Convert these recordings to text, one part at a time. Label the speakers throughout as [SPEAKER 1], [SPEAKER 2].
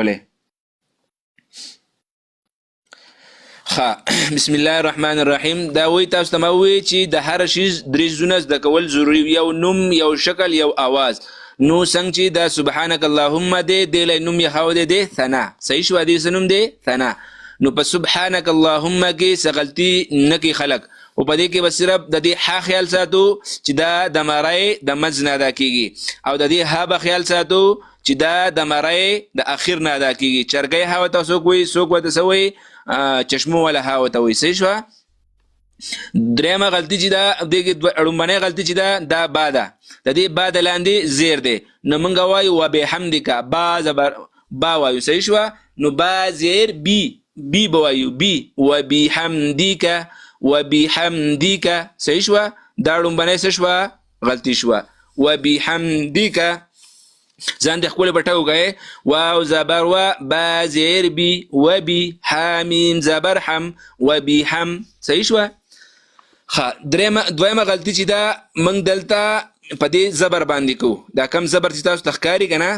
[SPEAKER 1] کوله. بسم الله الرحمن الرحیم. دا وی تاسو ته موي چې د هر شي درې زونه د کول ضروری، یو نوم، یو شکل، یو आवाज. نو څنګه چې دا سبحانك اللهم دې د نوم یې هاو دې ثنا، صحیح شو دې سنوم دې ثنا. نو په سبحانك اللهم کې سغلطي نکي خلق، او په دې کې بس صرف د دې ح خیال ساتو چې دا د مړای د مز نه ادا کیږي، او د دې ها به خیال ساتو چې دا د مړای د اخر نه ادا کیږي. چرګي هاو تاسو کوی سوق وته سوی چشمو ولا هاو ته وي، صحیح شو. درېمه غلطي چې دا دغه اړومبنه غلطي چې دا با ده، د دې با د لاندې زیر دی. نو مونږ وایو وبحمدک، با زبر با وایو، صحیح شو. نو با زیر بی بوایو بی، وبحمدک وبحمدک، صحیح شو. دا اړومبنه څه شو؟ غلطي شو. وبحمدک ځان د خپل بټاو غي، واو زبر و، با زیر بی، و بی، حامیم زبر حم، و بی حم، صحیح شو. دویمه غلطی چې دا موږ دلته په دې زبر باندې کو. دا کم زبر چې تاسو تخکاری کنه،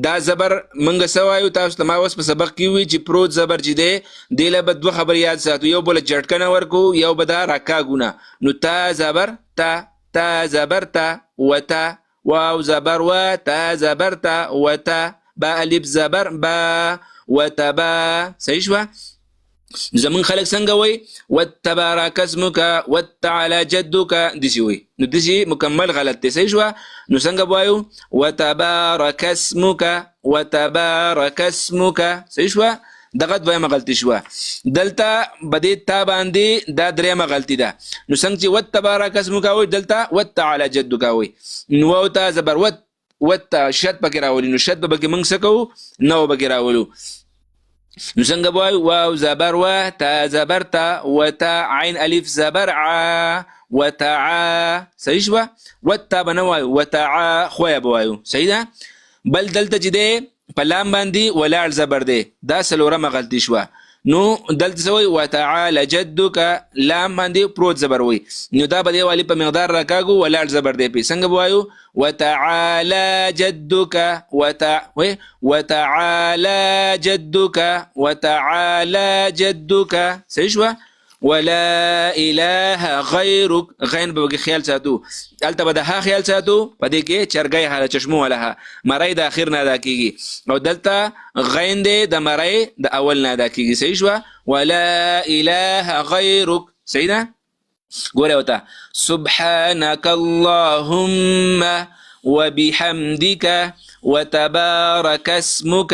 [SPEAKER 1] دا زبر موږ سوایو تاسو ته ما اوس په سبق کې وی چې پروت زبر چې دی د له بد خبر یاد ساتو، یو بل جټکنه ورکو، یو بدا راکاګونه. نو تا زبر تا زبر تا، وتا واو زبر و، تا زبر تا، وتا با الف زبر با، وتبا، صحیح شو. زمون خلق څنګه وای؟ وتبارك اسمك وتعالى جدك، دسی وای. نو دسی مکمل غلط دی، صحیح شو. نو څنګه وایو؟ وتبارك اسمك وتبارك اسمك، صحیح شو. دغه دویمه غلطی شو. دلته بده تا باندې دا درېمه غلطی ده. نو څنګه چې وتبارك اسمك وای، دلته وتعالى جدك وای. نو او تا زبر وت شد پکې راولي، نو شد به کې موږ سکو نو به کې راولو. نو څنګه وای؟ واو زبر و، تا زبر تا، وتا عین الف زبر ع، وتع، صحیح شو. وتا بنوای وتع خو بوایو، صحیح ده. بل دلته چې ده په لام باندې ولاړ زبر دی، دا سلورمه غلطي شو. نو دلته سوی وتعالى جدك، لام باندې پروت زبر وي، نو دا به دی والی په مقدار راکاګو ولاړ زبر دی. په څنګه وایو؟ وتعالى جدك وتعالى جدك وتعالى جدك، صحیح شو. ولا اله غیرک، غین به خیال ساتو، البته به ها خیال ساتو، په دې کې چرګي حاله چشمو ولها مړی د اخر نه ادا کیږي، او دلته غین دې د مړی د اول نه ادا کیږي، صحیح شو. ولا اله غیرک، صحیح ده. ګوره وته سبحانك اللهم وبحمدك وتبارك اسمك